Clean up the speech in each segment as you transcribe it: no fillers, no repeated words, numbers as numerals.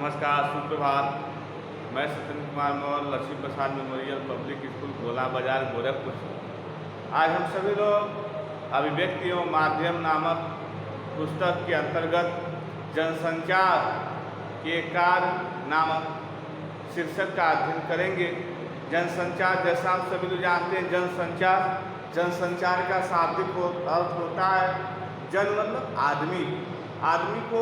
नमस्कार, सुप्रभात। मैं सत्येंद्र कुमार मौर्य, लक्ष्मी प्रसाद मेमोरियल पब्लिक स्कूल भोला बाजार गोरखपुर से आज हम सभी लोग अभिव्यक्ति एवं माध्यम नामक पुस्तक के अंतर्गत जनसंचार के कार्य नामक शीर्षक का अध्ययन करेंगे। जनसंचार, जैसा आप सभी लोग जानते हैं, जनसंचार का शाब्दिक अर्थ होता है जन मतलब आदमी। आदमी को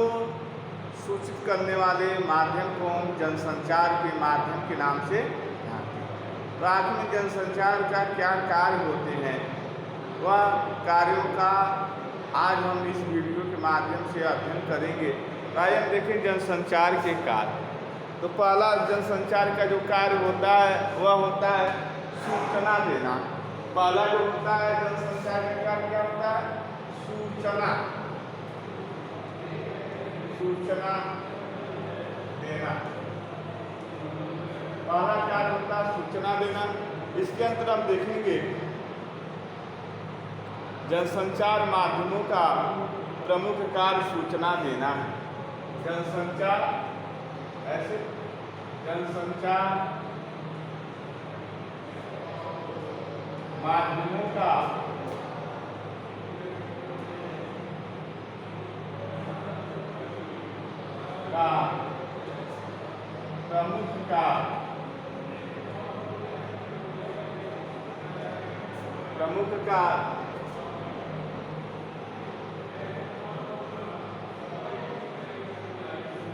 सूचित करने वाले माध्यम को हम जनसंचार के माध्यम के नाम से जानते हैं। तो आखिर में जनसंचार का क्या कार्य होते हैं, वह कार्यों का आज हम इस वीडियो के माध्यम से अध्ययन करेंगे। तो आइए हम देखें जनसंचार के कार्य। तो पहला जनसंचार का जो कार्य होता है वह होता है सूचना देना। पहला जो होता है जनसंचार का कार्य क्या होता है? सूचना देना। पहला कार्य होता है सूचना देना। इसके अंतर हम देखेंगे जनसंचार माध्यमों का प्रमुख कार्य सूचना देना है। जनसंचार माध्यमों का प्रमुख कार्य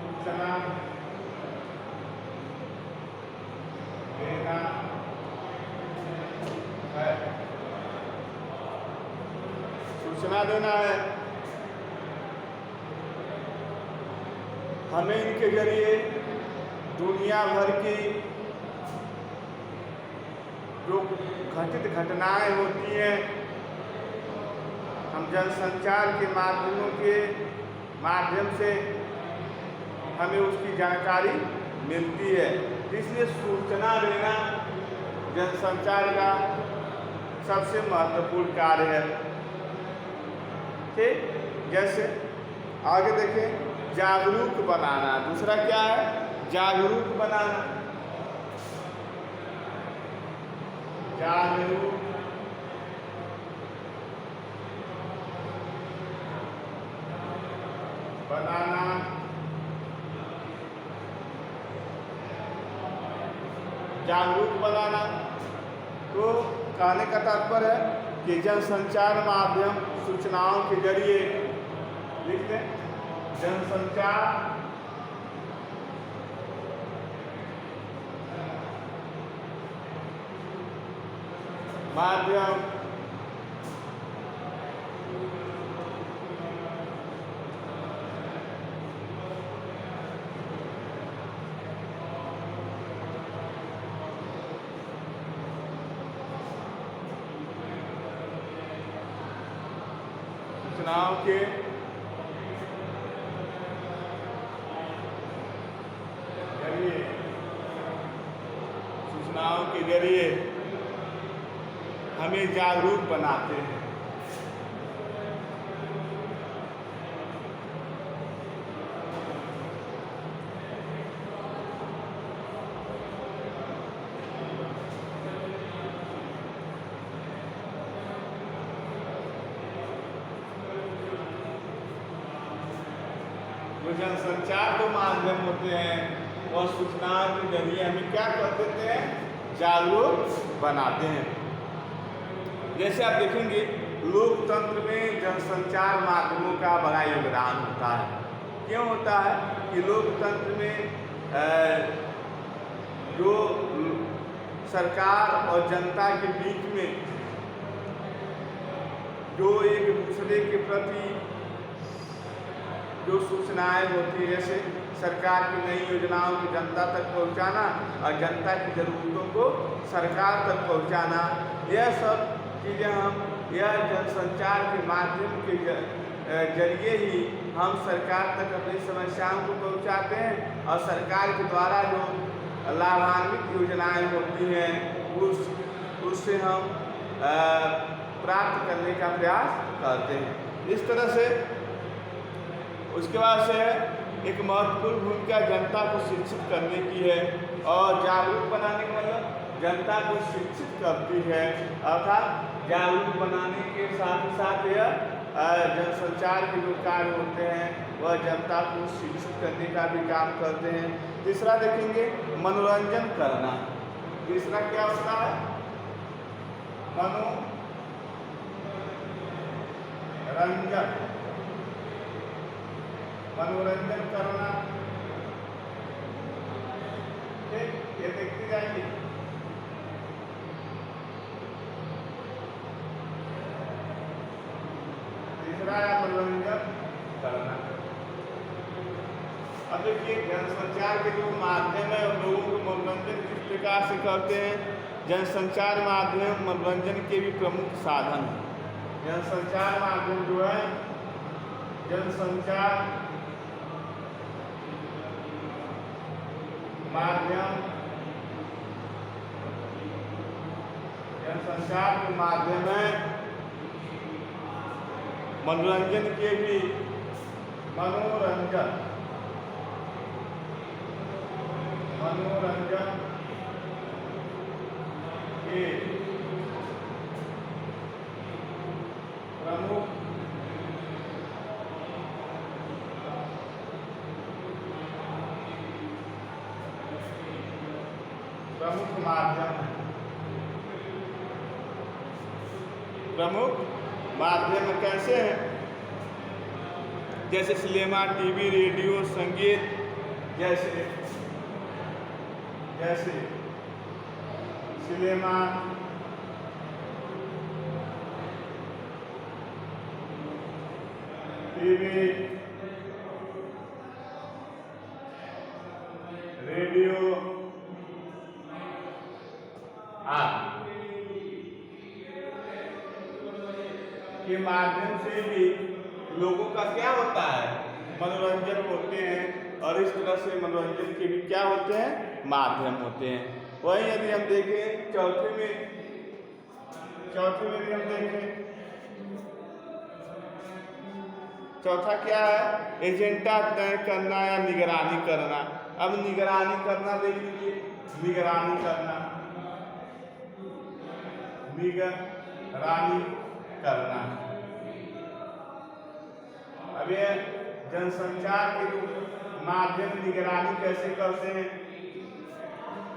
सूचना देना है। सूचना देना है। हमें इनके जरिए दुनिया भर की जो घटित घटनाएं होती हैं, हम जनसंचार के माध्यम से हमें उसकी जानकारी मिलती है। इसलिए सूचना देना जनसंचार का सबसे महत्वपूर्ण कार्य है। ठीक, जैसे आगे देखें, जागरूक बनाना। दूसरा क्या है? जागरूक बनाना। जागरूक बनाना। जागरूक बनाना तो कहने का तात्पर्य है कि जनसंचार माध्यम सूचनाओं के जरिए, लिख लें, जनसंचार माध्यम सूचनाओं के जरिए हमें जागरूक बनाते हैं। जो जनसंचार के माध्यम होते हैं वह सूचनाओं के जरिए हमें क्या कर देते हैं? जागरूक बनाते हैं। जैसे आप देखेंगे, लोकतंत्र में जनसंचार माध्यमों का बड़ा योगदान होता है। क्यों होता है कि लोकतंत्र में जो सरकार और जनता के बीच में जो एक दूसरे के प्रति जो सूचनाएं होती है, जैसे सरकार की नई योजनाओं को जनता तक पहुंचाना और जनता की ज़रूरतों को सरकार तक पहुंचाना, यह सब चीज़ें यह जनसंचार के माध्यम के जरिए ही हम सरकार तक अपनी समस्याओं को पहुंचाते हैं और सरकार के द्वारा जो लाभान्वित योजनाएं होती हैं उससे हम प्राप्त करने का प्रयास करते हैं। इस तरह से उसके बाद से एक महत्वपूर्ण भूमिका जनता को शिक्षित करने की है, और जागरूक बनाने का मतलब जनता को शिक्षित करती है, अर्थात जागरूक बनाने के साथ ही साथ यह जनसंचार के जो कार्य होते हैं वह जनता को शिक्षित करने का भी काम करते हैं। तीसरा देखेंगे मनोरंजन करना। तीसरा क्या होता है? मनोरंजन। मनोरंजन करना, ठीक, ये देखती जाएंगे। तीसरा है मनोरंजन करना। अब देखिए जनसंचार के जो माध्यम है उन लोगों को मनोरंजन किस प्रकार से करते हैं। जनसंचार माध्यम मनोरंजन के भी प्रमुख साधन है। जनसंचार माध्यम जो है, जनसंचार माध्यम, जनसंचार के माध्यम है मनोरंजन के भी, मनोरंजन के प्रमुख माध्यम है। प्रमुख माध्यम कैसे हैं? जैसे सिनेमा, टीवी, रेडियो, संगीत, जैसे सिनेमा, टीवी, रेडियो के माध्यम से भी लोगों का क्या होता है? मनोरंजन होते हैं, और इस तरह से मनोरंजन के भी क्या होते हैं? माध्यम होते हैं। वहीं यदि हम देखें चौथे में भी हम देखें, चौथा क्या है? एजेंडा तय करना या निगरानी करना। अब निगरानी करना देख लीजिए, निगरानी करना, निगरानी करना। अब ये जनसंचार के माध्यम निगरानी कैसे करते हैं?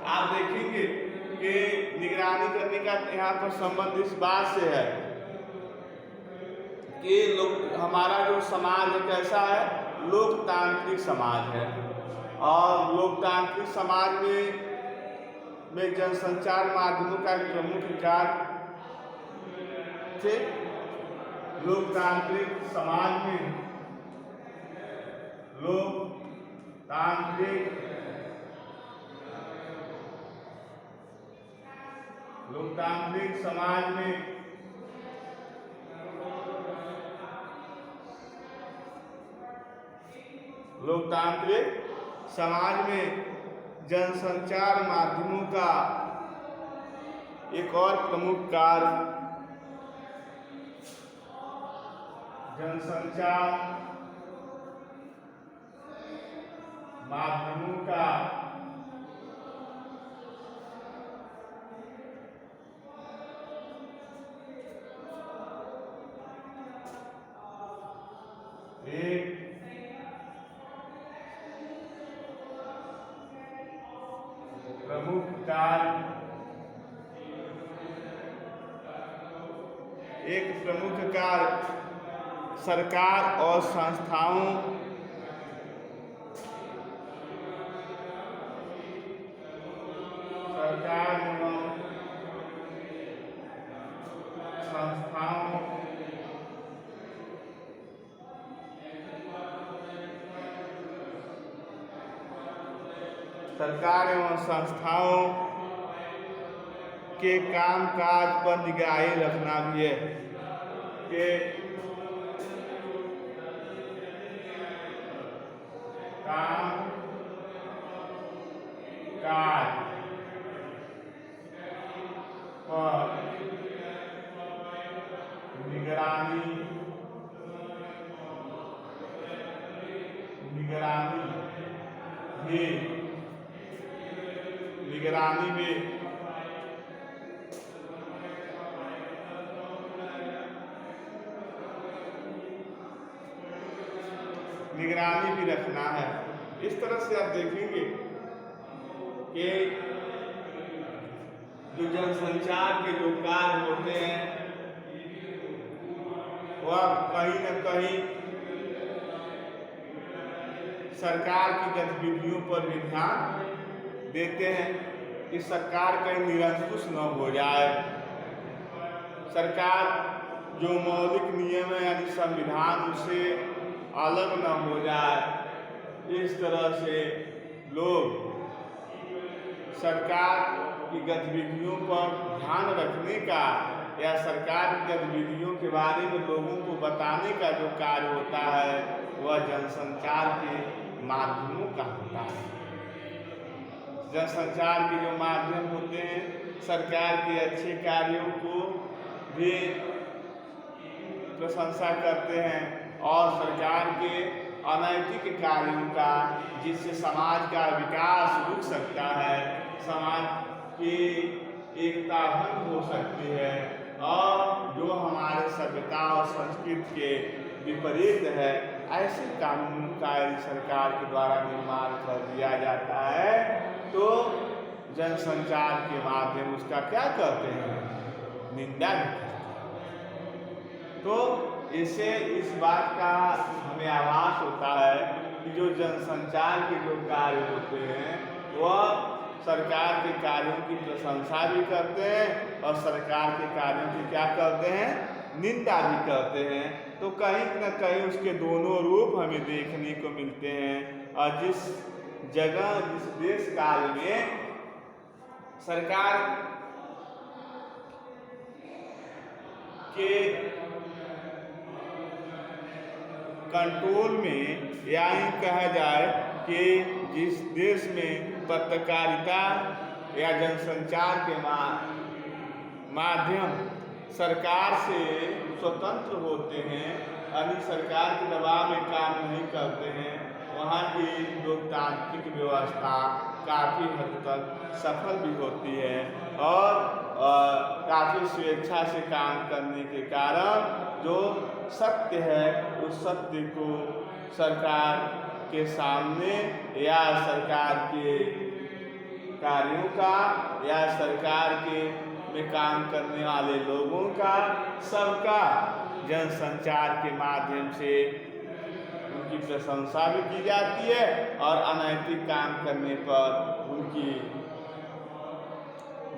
आप देखेंगे कि निगरानी करने का यहाँ पर संबंध इस बात से है कि हमारा जो समाज है कैसा है? लोकतांत्रिक समाज है, और लोकतांत्रिक समाज में जनसंचार माध्यमों का एक प्रमुख कार्य, लोकतांत्रिक समाज में, लोकतांत्रिक समाज में जनसंचार माध्यमों का एक और प्रमुख कार्य, जनसंचार माध्यमों का एक प्रमुख कार्य, सरकार और संस्थाओं सरकार एवं संस्थाओं के कामकाज पर निगरानी रखना भी है कि कामकाज पर निगरानी भी निगरानी में रखना है। इस तरह से आप देखेंगे कि जो जनसंचार के जो कार्य होते हैं वह कहीं न कहीं सरकार की गतिविधियों पर भी ध्यान देते हैं कि सरकार कहीं निरंकुश न हो जाए। सरकार जो मौलिक नियम है यानी संविधान उससे अलग न हो जाए। इस तरह से लोग सरकार की गतिविधियों पर ध्यान रखने का या सरकार की गतिविधियों के बारे में लोगों को बताने का जो कार्य होता है वह जनसंचार के माध्यमों का होता है। जनसंचार के जो माध्यम होते हैं सरकार के अच्छे कार्यों को भी प्रशंसा करते हैं और सरकार के अनैतिक कार्यों का जिससे समाज का विकास रुक सकता है, समाज की एकता भंग हो सकती है और जो हमारे सभ्यता और संस्कृति के विपरीत है ऐसे कानूनों का सरकार के द्वारा निर्माण कर दिया जाता है तो जनसंचार के माध्यम उसका क्या करते हैं, निंदा भी करते हैं। तो इससे इस बात का हमें आभास होता है कि जो जनसंचार के जो कार्य होते हैं वह सरकार के कार्यों की प्रशंसा भी करते हैं और सरकार के कार्यों की क्या करते हैं, निंदा भी करते हैं। तो कहीं न कहीं उसके दोनों रूप हमें देखने को मिलते हैं और जिस जगह जिस देश काल में सरकार के कंट्रोल में यानी कहा जाए कि जिस देश में पत्रकारिता या जनसंचार के माध्यम सरकार से स्वतंत्र होते हैं यानी सरकार के दबाव में काम नहीं करते हैं वहाँ की लोकतांत्रिक व्यवस्था काफ़ी हद तक सफल भी होती है और काफ़ी स्वेच्छा से काम करने के कारण जो सत्य है उस सत्य को सरकार के सामने या सरकार के कार्यों का या सरकार के में काम करने वाले लोगों का सबका जनसंचार के माध्यम से उनकी प्रशंसा भी की जाती है और अनैतिक काम करने पर उनकी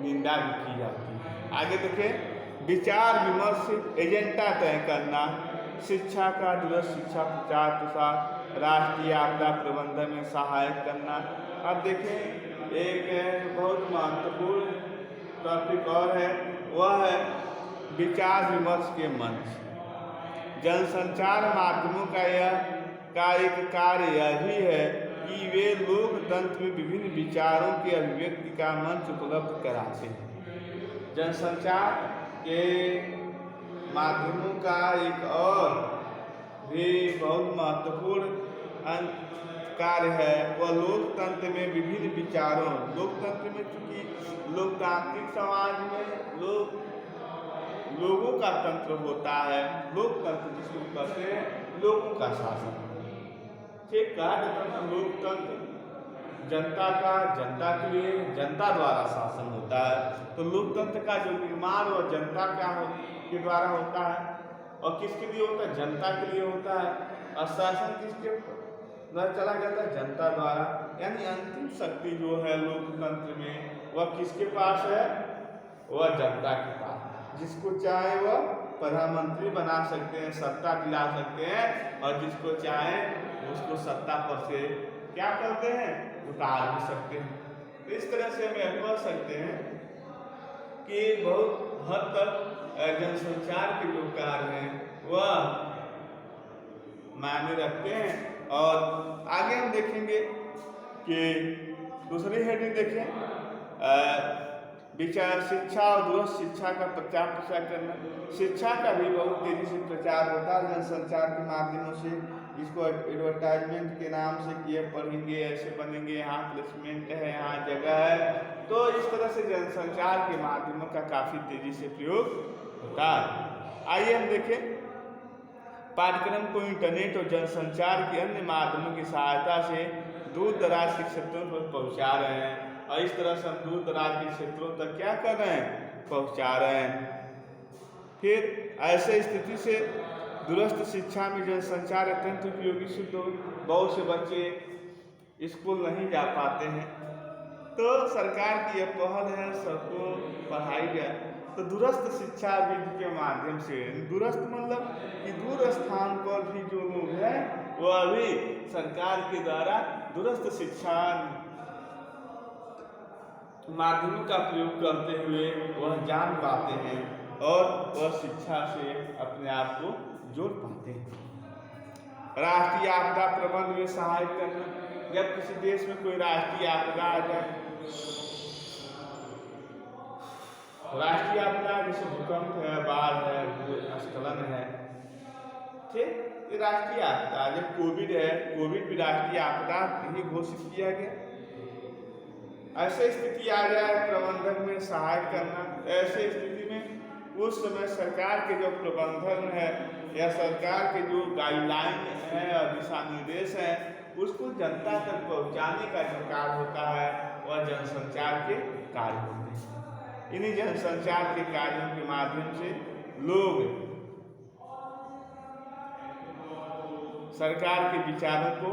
निंदा भी की जाती है। आगे देखें, विचार विमर्श एजेंडा तय करना, शिक्षा का दूरस्थ शिक्षा प्रचार प्रसार, राष्ट्रीय आपदा प्रबंधन में सहायक करना। अब देखें एक बहुत महत्वपूर्ण टॉपिक और है वह है विचार विमर्श के मंच। जनसंचार माध्यमों का एक कार्य यह भी है कि वे लोकतंत्र में विभिन्न विचारों के अभिव्यक्ति का मंच उपलब्ध कराते हैं। जनसंचार के माध्यमों का एक और भी बहुत महत्वपूर्ण कार्य है वह लोकतंत्र में विभिन्न विचारों, लोकतंत्र में चूंकि लोकतांत्रिक समाज में लोगों का तंत्र होता है, लोकतंत्र जिसको कहते हैं लोगों का शासन, ठीक कहा जाता है लोकतंत्र जनता का जनता के लिए जनता द्वारा शासन होता है। तो लोकतंत्र का जो निर्माण वह जनता के द्वारा होता है और किसके लिए होता है, जनता के लिए होता है और शासन किसके द्वारा चला जाता है, जनता द्वारा। यानी अंतिम शक्ति जो है लोकतंत्र में वह किसके पास है, वह जनता के पास। जिसको चाहे वह प्रधानमंत्री बना सकते हैं, सत्ता दिला सकते हैं और जिसको चाहे उसको सत्ता पर से क्या करते हैं, उतार भी सकते हैं। तो इस तरह से हम यह कह सकते हैं कि बहुत हद तक जनसंचार के जो कार्य हैं वह मायने रखते हैं। और आगे हम देखेंगे कि दूसरी हेडिंग देखें, विचार शिक्षा और दूरस्थ शिक्षा का प्रचार प्रसार करना। शिक्षा का भी बहुत तेजी से प्रचार होता है जनसंचार के माध्यमों से। इसको एडवर्टाइजमेंट के नाम से कि ये पढ़ेंगे ऐसे बनेंगे, यहाँ प्लेसमेंट है, यहाँ जगह है। तो इस तरह से जनसंचार के माध्यमों का काफ़ी तेजी से प्रयोग होता है। आइए हम देखें, पाठ्यक्रम को इंटरनेट और जनसंचार के अन्य माध्यमों की सहायता से दूर दराज के क्षेत्रों पर पहुंचा रहे हैं। और इस तरह से हम दूर दराज के क्षेत्रों तक क्या कर रहे हैं, पहुंचा रहे हैं। फिर ऐसे स्थिति से दूरस्थ शिक्षा में जनसंचार अत्यंत उपयोगी सिद्ध हो। बहुत से बच्चे स्कूल नहीं जा पाते हैं, तो सरकार की यह पहल है सबको पढ़ाई जाए। तो दूरस्थ शिक्षा विधि के माध्यम से, दूरस्थ मतलब कि दूर स्थान पर भी जो लोग हैं वो अभी सरकार के द्वारा दूरस्थ शिक्षा माध्यमों का प्रयोग करते हुए वह जान पाते हैं और वह शिक्षा से अपने आप को जोड़ पाते हैं। राष्ट्रीय आपदा प्रबंधन में सहायता करना, जब किसी देश में कोई राष्ट्रीय आपदा आ जाए, राष्ट्रीय आपदा जैसे भूकंप है, बाढ़ है, भूस्खलन है, ठीक, ये राष्ट्रीय आपदा। जब कोविड है, कोविड भी राष्ट्रीय आपदा ही घोषित किया गया। ऐसे स्थिति आ जाए, प्रबंधन में सहायता करना। ऐसे स्थिति में उस समय सरकार के जो प्रबंधन है या सरकार के जो गाइडलाइन है और दिशा निर्देश है उसको जनता तक पहुंचाने का जो कार्य होता है वह जनसंचार के कार्य होते हैं। इन्हीं जनसंचार के कार्यों के माध्यम से लोग सरकार के विचारों को,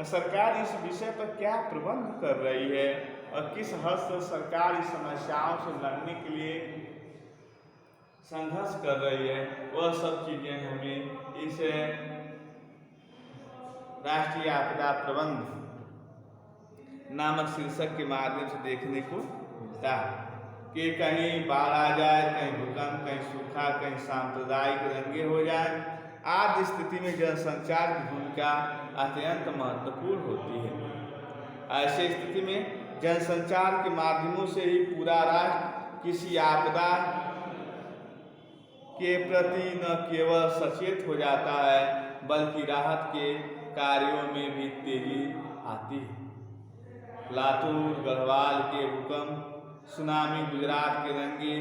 सरकार इस विषय पर क्या प्रबंध कर रही है और किस हद से सरकार इस समस्याओं से लड़ने के लिए संघर्ष कर रही है, वह सब चीज़ें हमें इस राष्ट्रीय आपदा प्रबंधन नामक शीर्षक के माध्यम से देखने को मिलता है कि कहीं बाढ़ आ जाए, कहीं भूकंप, कहीं सूखा, कहीं सांप्रदायिक दंगे हो जाए, आदि स्थिति में जनसंचार की भूमिका अत्यंत महत्वपूर्ण होती है। ऐसी स्थिति में जनसंचार के माध्यमों से ही पूरा राष्ट्र किसी आपदा के प्रति न केवल सचेत हो जाता है बल्कि राहत के कार्यों में भी तेजी आती है। लातूर, गढ़वाल के भूकंप, सुनामी, गुजरात के दंगे,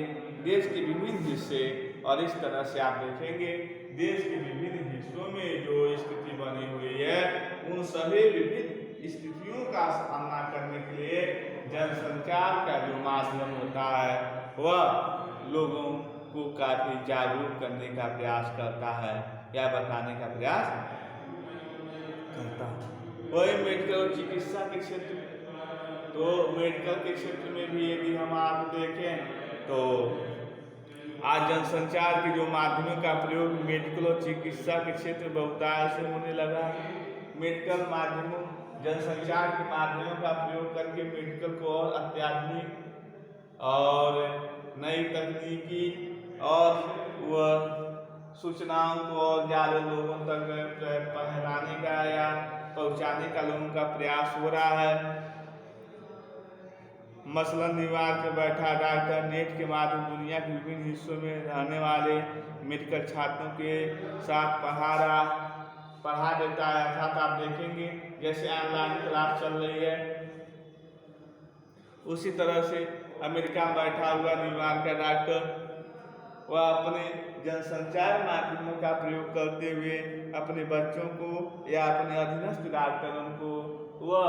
देश के विभिन्न हिस्से, और इस तरह से आप देखेंगे देश के विभिन्न हिस्सों में जो स्थिति बनी हुई है उन सभी विभिन्न स्थितियों का सामना करने के लिए जनसंचार का जो माध्यम होता है वह लोगों को काफ़ी जागरूक करने का प्रयास करता है या बताने का प्रयास करता है। वही मेडिकल और चिकित्सा के क्षेत्र में, तो मेडिकल के क्षेत्र में भी यदि हम आप देखें तो आज जनसंचार के जो माध्यमों का प्रयोग मेडिकल और चिकित्सा के क्षेत्र में बहुतायत से होने लगा है। मेडिकल माध्यमों, जनसंचार के माध्यमों का प्रयोग करके मेडिकल को और अत्याधुनिक और नई तकनीकी और वह सूचनाओं को और ज़्यादा लोगों तक पहुँचाने का या पहुँचाने का लोगों का प्रयास हो रहा है। मसलन न्यूयॉर्क में बैठा डॉक्टर नेट के माध्यम दुनिया के विभिन्न हिस्सों में रहने वाले मेडिकल छात्रों के साथ पढ़ा देता है। अर्थात आप देखेंगे जैसे ऑनलाइन क्लास चल रही है उसी तरह से अमेरिका में बैठा हुआ न्यूयॉर्क का डॉक्टर वह अपने जनसंचार माध्यमों का प्रयोग करते हुए अपने बच्चों को या अपने अधीनस्थ डॉक्टरों को वह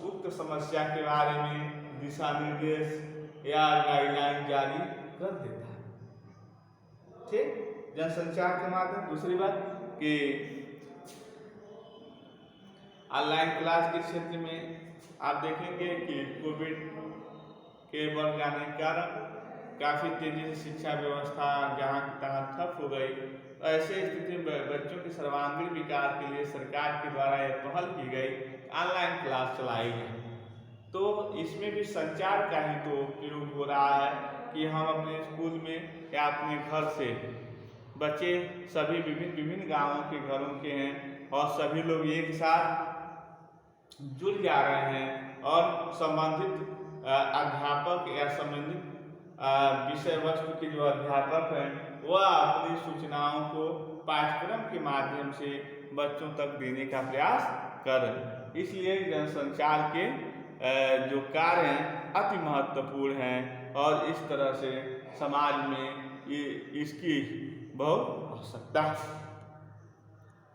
उक्त समस्या के बारे में दिशा निर्देश या गाइडलाइन जारी कर देता है। ठीक, जनसंचार के माध्यम। दूसरी बात कि ऑनलाइन क्लास के क्षेत्र में आप देखेंगे कि कोविड के बढ़ जाने के कारण काफ़ी तेजी से शिक्षा व्यवस्था जहाँ तहाँ ठप हो गई। ऐसे स्थिति में बच्चों के सर्वांगीण विकास के लिए सरकार के द्वारा यह पहल की गई, ऑनलाइन क्लास चलाई गई। तो इसमें भी संचार का ही तो उपयोग हो रहा है कि हम अपने स्कूल में या अपने घर से बच्चे सभी विभिन्न गांवों के घरों के हैं और सभी लोग एक साथ जुड़ जा रहे हैं और संबंधित अध्यापक या संबंधित विषय वस्तु के जो अध्यापक हैं वह अपनी सूचनाओं को पाठ्यक्रम के माध्यम से बच्चों तक देने का प्रयास कर रहे हैं। इसलिए जनसंचार के जो कार्य हैं अति महत्वपूर्ण हैं और इस तरह से समाज में ये इसकी बहुत आवश्यकता है।